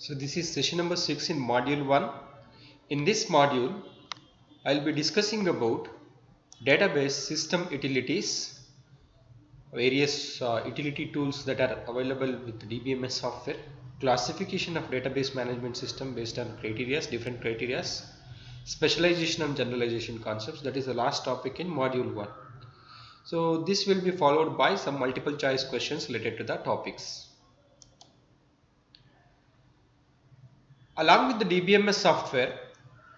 So this is session number 6 in module 1. In this module, I will be discussing about database system utilities, various utility tools that are available with DBMS software, classification of database management system based on different criteria, specialization and generalization concepts. That is the last topic in module 1. So this will be followed by some multiple choice questions related to the topics. Along with the DBMS software,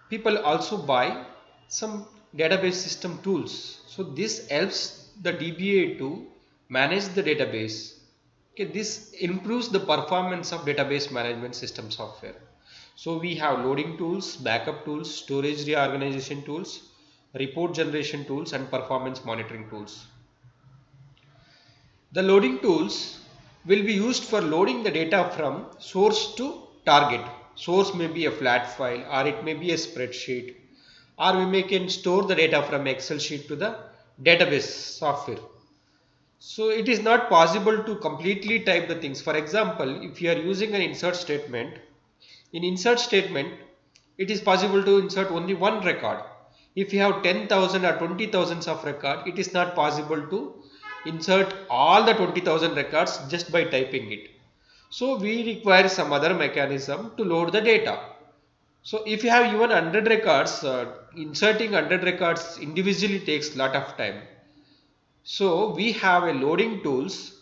people also buy some database system tools. So this helps the DBA to manage the database. Okay, this improves the performance of database management system software. So we have loading tools, backup tools, storage reorganization tools, report generation tools, and performance monitoring tools. The loading tools will be used for loading the data from source to target. Source may be a flat file, or it may be a spreadsheet, or we can store the data from Excel sheet to the database software. So it is not possible to completely type the things. For example, if you are using an insert statement, in insert statement it is possible to insert only one record. If you have 10,000 or 20,000 of record, it is not possible to insert all the 20,000 records just by typing it. So we require some other mechanism to load the data. So if you have even 100 records, inserting 100 records individually takes lot of time. So we have a loading tools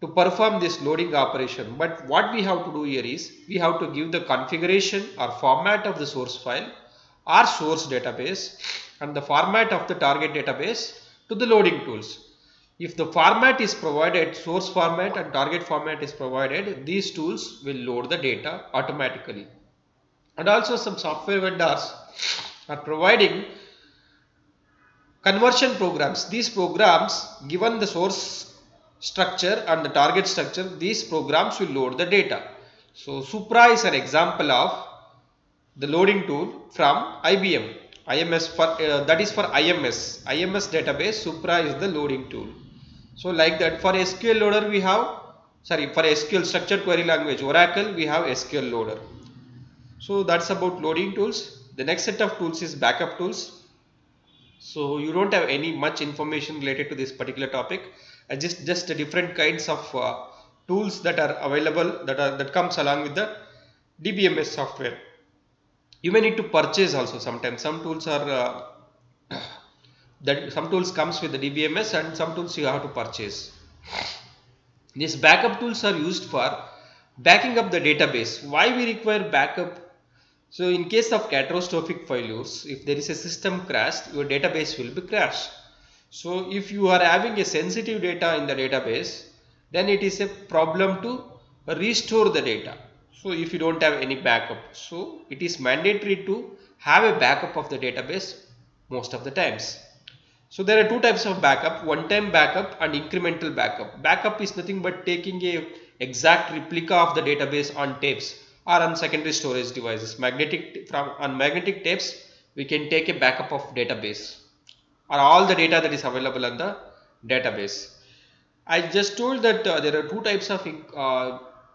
to perform this loading operation. But what we have to do here is we have to give the configuration or format of the source file or source database and the format of the target database to the loading tools. If the format is provided, source format and target format is provided, these tools will load the data automatically. And also some software vendors are providing conversion programs. These programs, given the source structure and the target structure, these programs will load the data. So Supra is an example of the loading tool from IBM. IMS for that is for IMS database. Supra is the loading tool. So like that, for SQL loader we have, for SQL structured query language Oracle, we have SQL loader. So that's about loading tools. The next set of tools is backup tools. So you don't have any much information related to this particular topic. Just different kinds of tools that are available, that comes along with the DBMS software. You may need to purchase also sometimes. Some tools are some tools comes with the DBMS and some tools you have to purchase. These backup tools are used for backing up the database. Why we require backup? So in case of catastrophic failures, if there is a system crash, your database will be crashed. So if you are having a sensitive data in the database, then it is a problem to restore the data. So if you don't have any backup, so it is mandatory to have a backup of the database most of the times. So there are two types of backup, one-time backup and incremental backup. Backup is nothing but taking a exact replica of the database on tapes or on secondary storage devices. On magnetic tapes, we can take a backup of database or all the data that is available on the database. I just told that there are two types of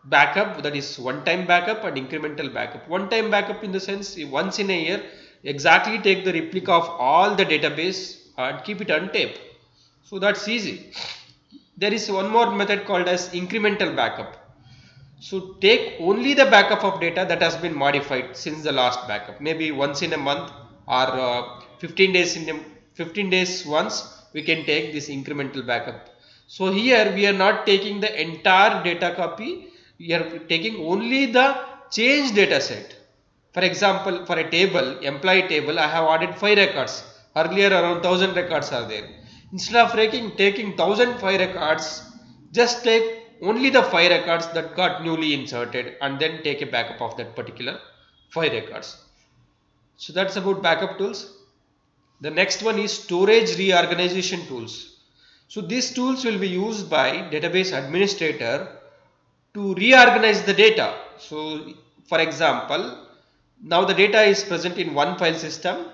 backup, that is one-time backup and incremental backup. One-time backup in the sense once in a year, exactly take the replica of all the database and keep it on tape. So that's easy. There is one more method called as incremental backup. So take only the backup of data that has been modified since the last backup. Maybe once in a month or 15 days once we can take this incremental backup. So here we are not taking the entire data copy. We are taking only the changed data set. For example, for a table, employee table, I have added 5 records. Earlier around 1000 records are there. Instead of taking 1005 records, just take only the 5 records that got newly inserted and then take a backup of that particular 5 records. So that's about backup tools. The next one is storage reorganization tools. So these tools will be used by database administrator to reorganize the data. So for example, now the data is present in one file system.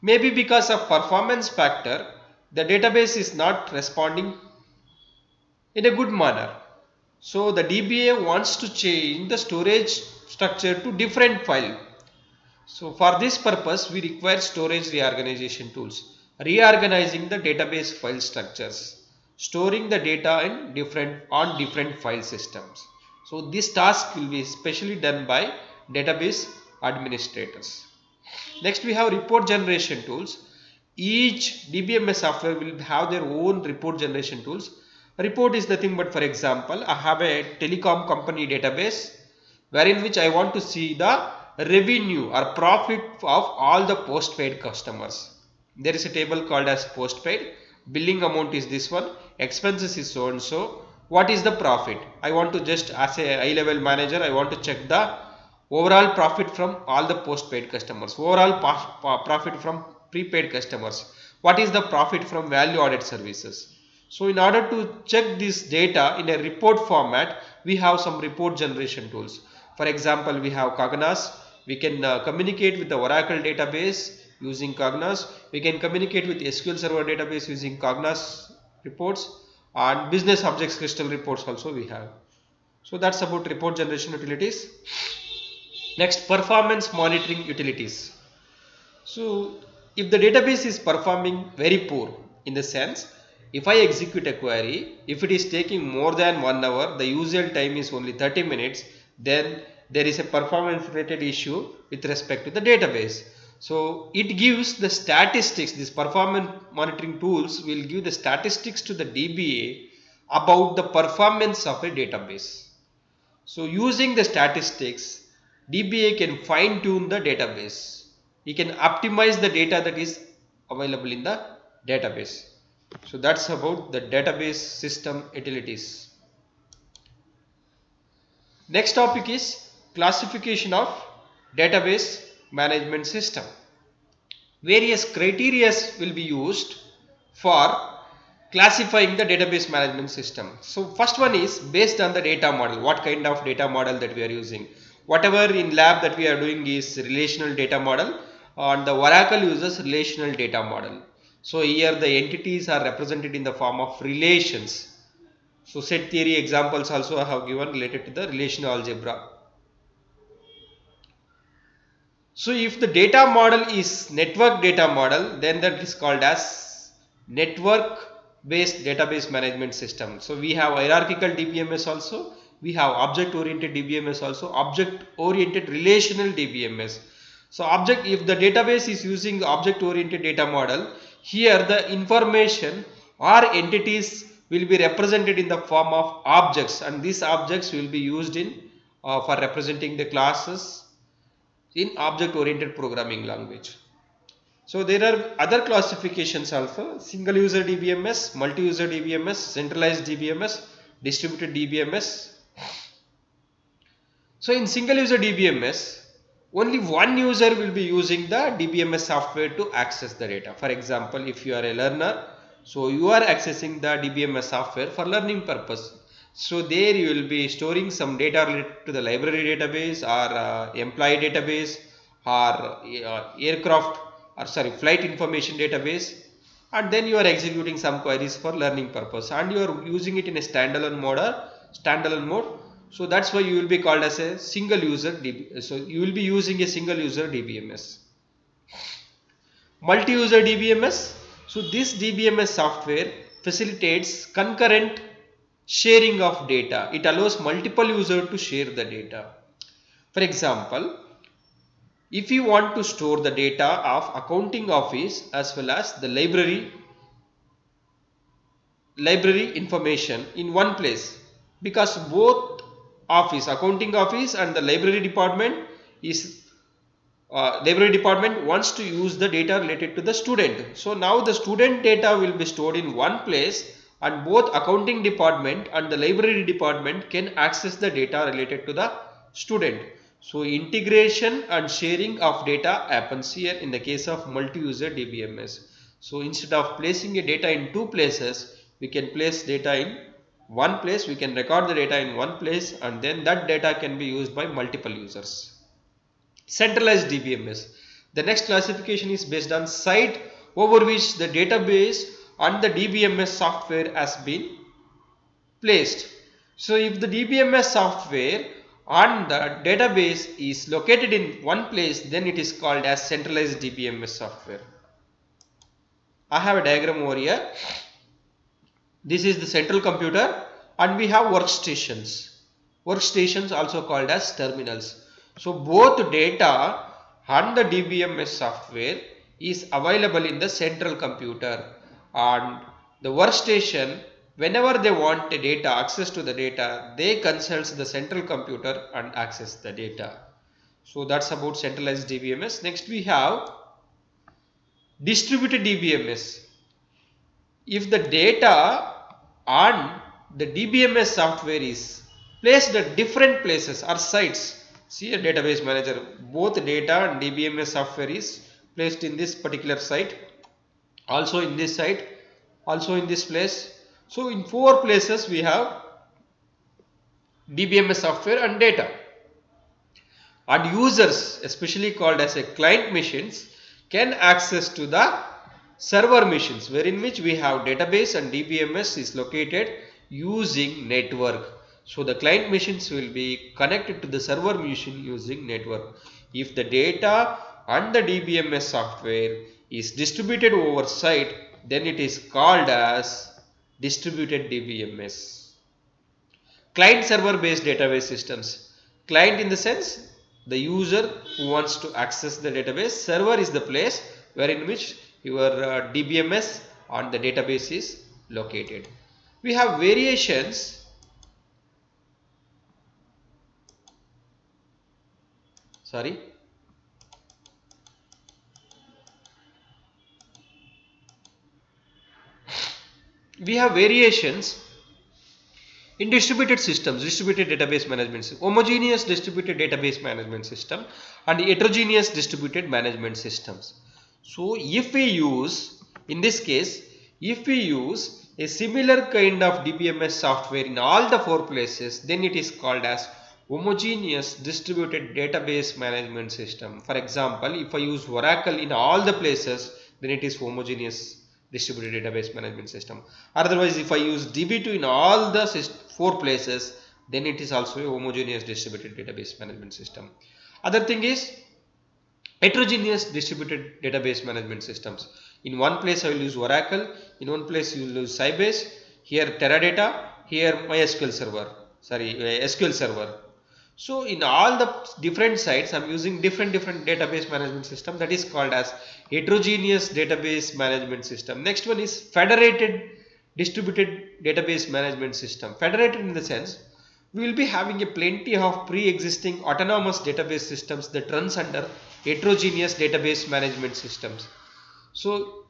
Maybe because of performance factor, the database is not responding in a good manner. So the DBA wants to change the storage structure to different file. So for this purpose, we require storage reorganization tools, reorganizing the database file structures, storing the data in different file systems. So this task will be specially done by database administrators. Next, we have report generation tools. Each DBMS software will have their own report generation tools. A report is nothing but, for example, I have a telecom company database wherein which I want to see the revenue or profit of all the postpaid customers. There is a table called as postpaid. Billing amount is this one. Expenses is so and so. What is the profit? I want to just, as a high level manager, I want to check the overall profit from all the postpaid customers, overall profit from prepaid customers. What is the profit from value added services? So in order to check this data in a report format, we have some report generation tools. For example, we have Cognos. We can communicate with the Oracle database using Cognos. We can communicate with SQL Server database using Cognos reports, and business objects crystal reports also we have. So that's about report generation utilities. Next, performance monitoring utilities. So if the database is performing very poor, in the sense, if I execute a query, if it is taking more than 1 hour, the usual time is only 30 minutes, then there is a performance related issue with respect to the database. So it gives the statistics, this performance monitoring tools will give the statistics to the DBA about the performance of a database. So using the statistics, DBA can fine tune the database. He can optimize the data that is available in the database. So that's about the database system utilities. Next topic is classification of database management system. Various criteria will be used for classifying the database management system. So first one is based on the data model. What kind of data model that we are using? Whatever in lab that we are doing is relational data model, and the Oracle uses relational data model. So here the entities are represented in the form of relations. So set theory examples also I have given related to the relational algebra. So if the data model is network data model, then that is called as network based database management system. So we have hierarchical DBMS also, we have object oriented DBMS also, object oriented relational DBMS. So if the database is using object oriented data model, here the information or entities will be represented in the form of objects, and these objects will be used in for representing the classes in object oriented programming language. So there are other classifications also: single user DBMS, multi user DBMS, centralized DBMS, distributed DBMS. So in single user DBMS, only one user will be using the DBMS software to access the data. For example, if you are a learner, so you are accessing the DBMS software for learning purpose. So there you will be storing some data related to the library database or employee database or flight information database, and then you are executing some queries for learning purpose, and you are using it in a standalone mode. So that's why you will be called as a single user DB. So you will be using a single user DBMS. Multi-user DBMS. So this DBMS software facilitates concurrent sharing of data. It allows multiple users to share the data. For example, if you want to store the data of accounting office as well as the library information in one place, because both office, accounting office and the library department wants to use the data related to the student. So now the student data will be stored in one place, and both accounting department and the library department can access the data related to the student. So integration and sharing of data happens here in the case of multi-user DBMS. So instead of placing a data in two places, we can place data in one place, we can record the data in one place, and then that data can be used by multiple users. Centralized DBMS. The next classification is based on site over which the database and the DBMS software has been placed. So if the DBMS software and the database is located in one place, then it is called as centralized DBMS software. I have a diagram over here. This is the central computer and we have workstations. Workstations also called as terminals. So both data and the DBMS software is available in the central computer, and the workstation, whenever they want the data, access to the data, they consult the central computer and access the data. So that's about centralized DBMS. Next we have distributed DBMS. If the data on the DBMS software is placed at different places or sites, see a database manager, both data and DBMS software is placed in this particular site, also in this site, also in this place. So in 4 places we have DBMS software and data, and users, especially called as a client machines, can access to the server machines, wherein which we have database and DBMS is located using network. So the client machines will be connected to the server machine using network. If the data and the DBMS software is distributed over site, then it is called as distributed DBMS. Client server based database systems. Client in the sense the user who wants to access the database. Server is the place wherein which your DBMS on the database is located. We have variations. Sorry. We have variations in distributed systems, distributed database management system, homogeneous distributed database management system and heterogeneous distributed management systems. So if we use, in this case, if we use a similar kind of DBMS software in all the 4 places, then it is called as homogeneous distributed database management system. For example, if I use Oracle in all the places, then it is homogeneous distributed database management system. Otherwise, if I use DB2 in all the 4 places, then it is also a homogeneous distributed database management system. Other thing is heterogeneous distributed database management systems. In one place I will use Oracle, in one place you will use Sybase, here Teradata, here MySQL server, SQL server. So in all the different sites I am using different database management system, that is called as heterogeneous database management system. Next one is federated distributed database management system. Federated in the sense we will be having a plenty of pre-existing autonomous database systems that runs under heterogeneous database management systems. So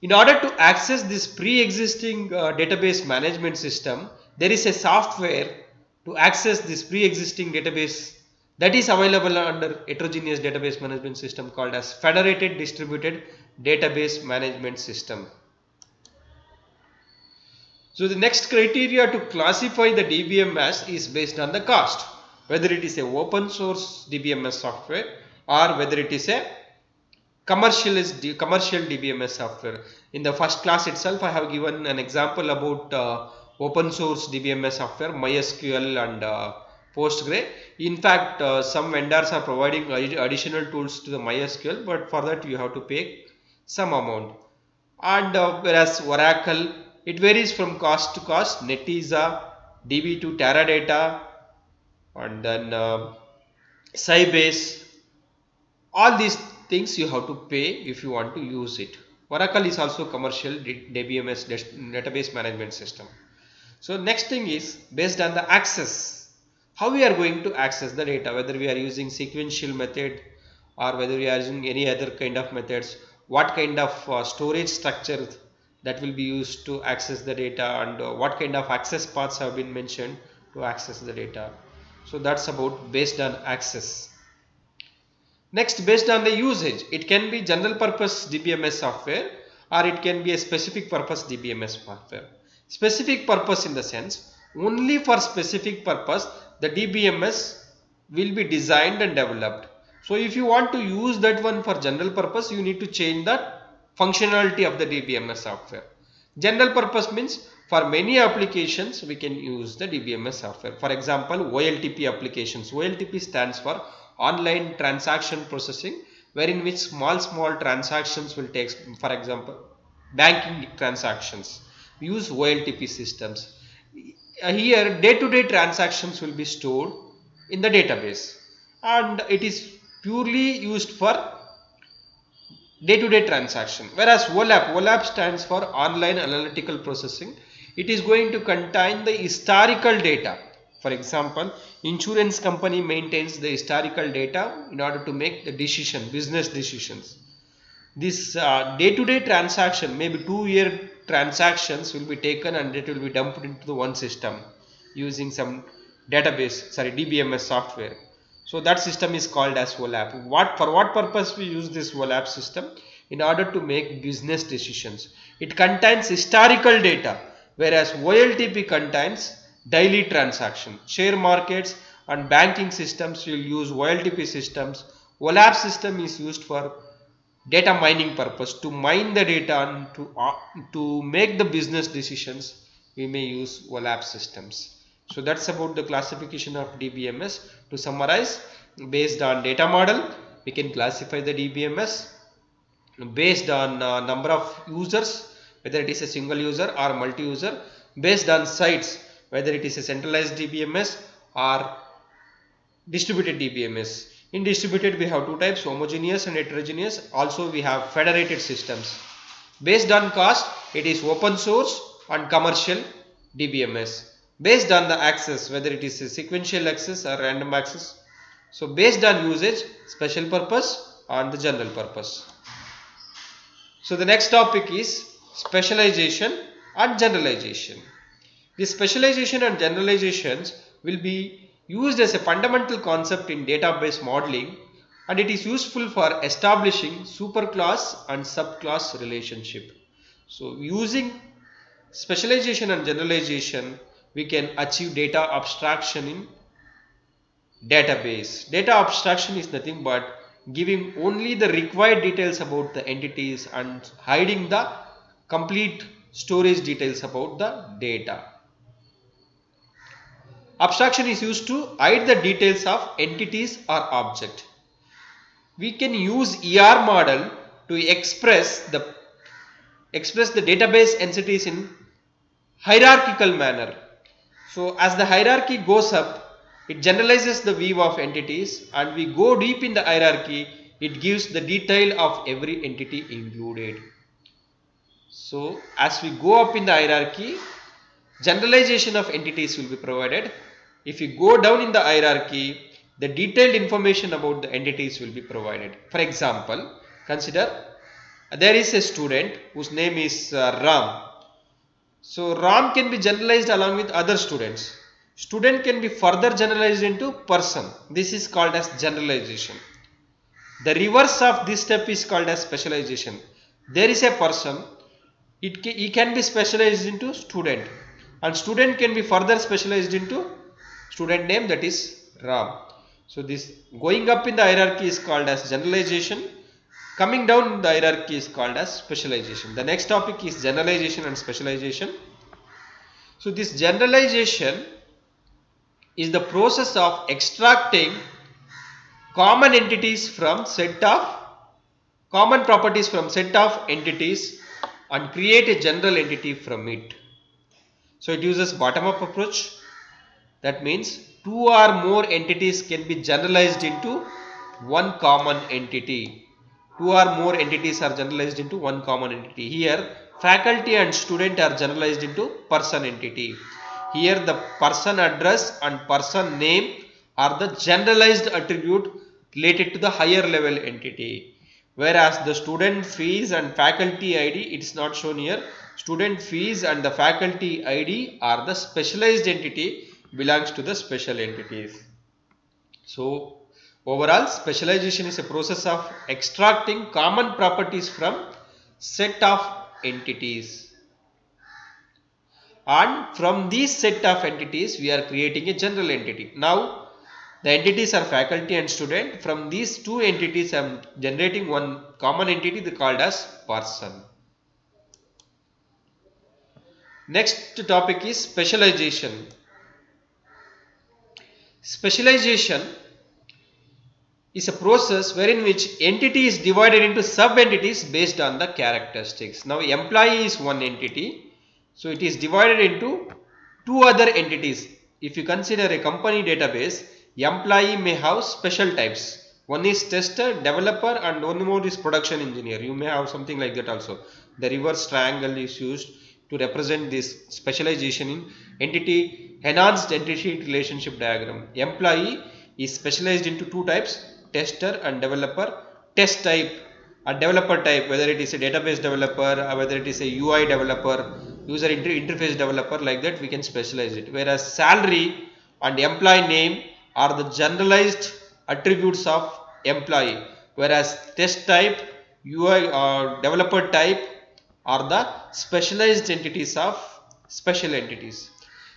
in order to access this pre-existing database management system, there is a software to access this pre-existing database that is available under heterogeneous database management system called as federated distributed database management system. So the next criteria to classify the DBMS is based on the cost, whether it is a open source DBMS software or whether it is a commercial DBMS software. In the first class itself, I have given an example about open source DBMS software, MySQL and Postgre. In fact, some vendors are providing additional tools to the MySQL, but for that you have to pay some amount. And whereas Oracle, it varies from cost to cost. Netezza, DB2, Teradata, and then Sybase. All these things you have to pay if you want to use it. Oracle is also commercial DBMS database management system. So next thing is based on the access. How we are going to access the data, whether we are using sequential method or whether we are using any other kind of methods, what kind of storage structure that will be used to access the data, and what kind of access paths have been mentioned to access the data. So that's about based on access. Next, based on the usage, it can be general purpose DBMS software or it can be a specific purpose DBMS software. Specific purpose in the sense, only for specific purpose the DBMS will be designed and developed. So if you want to use that one for general purpose, you need to change the functionality of the DBMS software. General purpose means For many applications, we can use the DBMS software. For example, OLTP applications. OLTP stands for Online Transaction Processing, wherein which small transactions will take, for example, banking transactions. We use OLTP systems. Here, day-to-day transactions will be stored in the database, and it is purely used for day-to-day transaction. Whereas OLAP stands for Online Analytical Processing. It is going to contain the historical data. For example, insurance company maintains the historical data in order to make the business decisions. This day-to-day transaction, maybe 2-year transactions will be taken and it will be dumped into the one system using some DBMS software. So that system is called as OLAP. For what purpose we use this OLAP system? In order to make business decisions. It contains historical data, whereas OLTP contains daily transaction. Share markets and banking systems will use OLTP systems. OLAP system is used for data mining purpose, to mine the data and to make the business decisions. We may use OLAP systems. So that's about the classification of DBMS. To summarize, based on data model, we can classify the DBMS based on number of users, whether it is a single user or multi-user, based on sites, whether it is a centralized DBMS or distributed DBMS. In distributed, we have two types, homogeneous and heterogeneous. Also, we have federated systems. Based on cost, it is open source and commercial DBMS. Based on the access, whether it is a sequential access or random access. So, based on usage, special purpose and the general purpose. So, the next topic is specialization and generalization. The specialization and generalizations will be used as a fundamental concept in database modeling, and it is useful for establishing superclass and subclass relationship. So, using specialization and generalization, we can achieve data abstraction in database. Data abstraction is nothing but giving only the required details about the entities and hiding the complete storage details about the data. Abstraction is used to hide the details of entities or object. We can use ER model to express the database entities in hierarchical manner. So as the hierarchy goes up, it generalizes the view of entities, and we go deep in the hierarchy, it gives the detail of every entity included. So as we go up in the hierarchy, generalization of entities will be provided. If you go down in the hierarchy, the detailed information about the entities will be provided. For example, consider there is a student whose name is Ram. So Ram can be generalized along with other students. Student can be further generalized into person. This is called as generalization. The reverse of this step is called as specialization. There is a person, he can be specialized into student, and student can be further specialized into student name, that is Ram. So this going up in the hierarchy is called as generalization. Coming down in the hierarchy is called as specialization. The next topic is generalization and specialization. So this generalization is the process of extracting common entities from common properties from set of entities and create a general entity from it. So it uses bottom-up approach. That means two or more entities can be generalized into one common entity. Two or more entities are generalized into one common entity. Here, faculty and student are generalized into person entity. Here, the person address and person name are the generalized attribute related to the higher level entity. Whereas the student fees and faculty ID, it is not shown here. Student fees and the faculty ID are the specialized entity, belongs to the special entities. So overall, specialization is a process of extracting common properties from set of entities, and from these set of entities we are creating a general entity. Now the entities are faculty and student. From these two entities I am generating one common entity called as person. Next topic is specialization. Specialization is a process wherein which entity is divided into sub-entities based on the characteristics. Now employee is one entity, so it is divided into two other entities. If you consider a company database, employee may have special types. One is tester, developer, and one more is production engineer. You may have something like that also. The reverse triangle is used to represent this specialization in entity, enhanced entity relationship diagram. Employee is specialized into two types, tester and developer. Test type or developer type, whether it is a database developer or whether it is a UI developer, user interface developer, like that we can specialize it. Whereas salary and employee name are the generalized attributes of employee, whereas test type, UI or developer type are the specialized entities of special entities.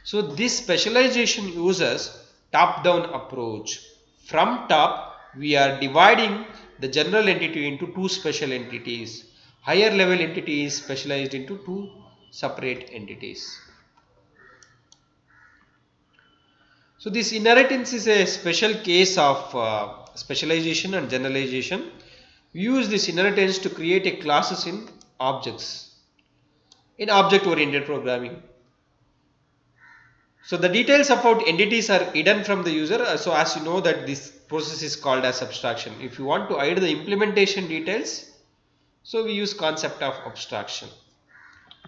So this specialization uses top-down approach. From top, we are dividing the general entity into two special entities. Higher level entity is specialized into two separate entities. So this inheritance is a special case of specialization and generalization. We use this inheritance to create a classes in objects in object-oriented programming. So the details about entities are hidden from the user. So as you know that this process is called as abstraction. If you want to hide the implementation details, so we use concept of abstraction.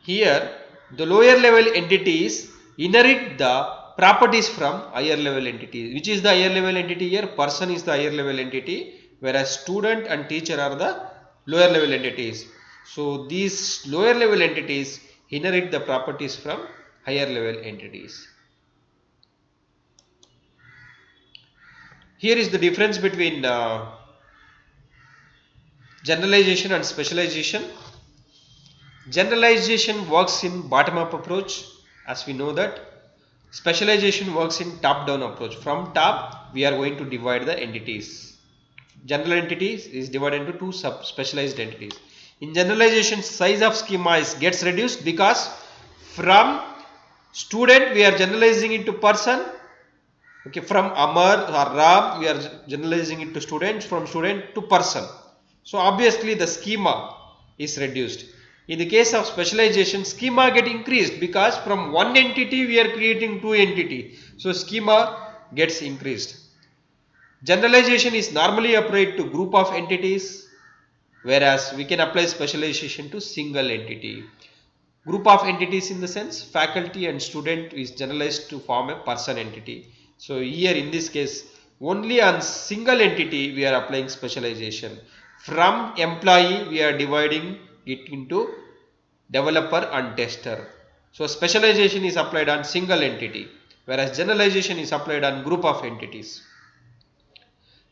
Here the lower level entities inherit the properties from higher level entities. Which is the higher level entity here? Person is the higher level entity, whereas student and teacher are the lower level entities. So these lower level entities inherit the properties from higher level entities. Here is the difference between generalization and specialization. Generalization works in bottom-up approach, as we know that. Specialization works in top-down approach. From top, we are going to divide the entities. General entities is divided into two sub-specialized entities. In generalization, size of schema gets reduced because from student we are generalizing into person. Okay, from Amar or Ram we are generalizing it to students, from student to person. So obviously the schema is reduced. In the case of specialization, schema get increased because from one entity we are creating two entity. So schema gets increased. Generalization is normally applied to group of entities, whereas we can apply specialization to single entity. Group of entities in the sense faculty and student is generalized to form a person entity. So here in this case only on single entity we are applying specialization. From employee we are dividing it into developer and tester. So specialization is applied on single entity, whereas generalization is applied on group of entities.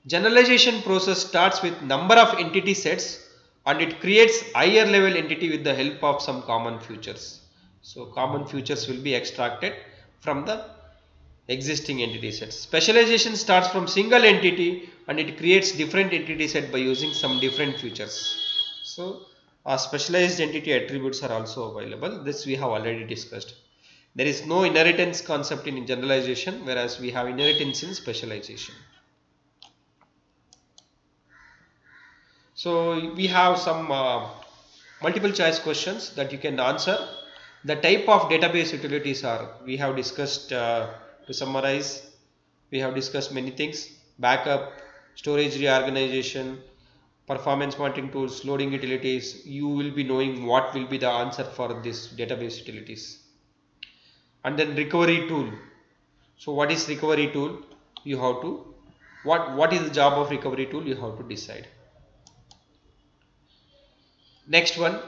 Generalization process starts with number of entity sets and it creates higher level entity with the help of some common features. So common features will be extracted from the existing entity sets. Specialization starts from single entity and it creates different entity set by using some different features. So specialized entity attributes are also available. This we have already discussed. There is no inheritance concept in generalization, whereas we have inheritance in specialization. So we have some multiple choice questions that you can answer. The type of database utilities are, we have discussed, to summarize, we have discussed many things: backup, storage reorganization, performance monitoring tools, loading utilities. You will be knowing what will be the answer for this database utilities. And then recovery tool. So what is recovery tool? You have to, what is the job of recovery tool? You have to decide. Next one,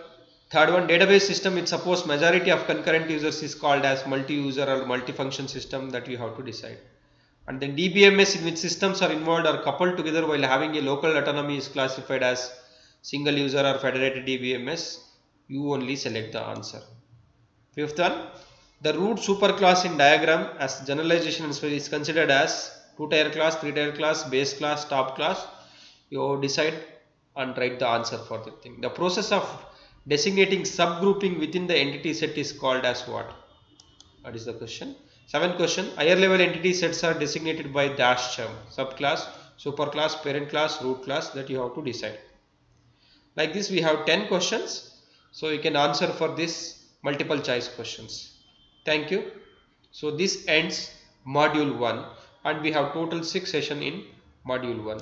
third one, database system. It suppose majority of concurrent users is called as multi-user or multi-function system, that you have to decide. And then DBMS, in which systems are involved or coupled together while having a local autonomy, is classified as single user or federated DBMS. You only select the answer. Fifth one, the root superclass in diagram as generalization is considered as 2-tier class, 3-tier class, base class, top class. You decide and write the answer for the thing. The process of Designating subgrouping within the entity set is called as what? That is the question. Seventh question. Higher level entity sets are designated by dash term. Subclass, superclass, parent class, root class, that you have to decide. Like this we have 10 questions. So you can answer for this multiple choice questions. Thank you. So this ends module 1 and we have total 6 sessions in module 1.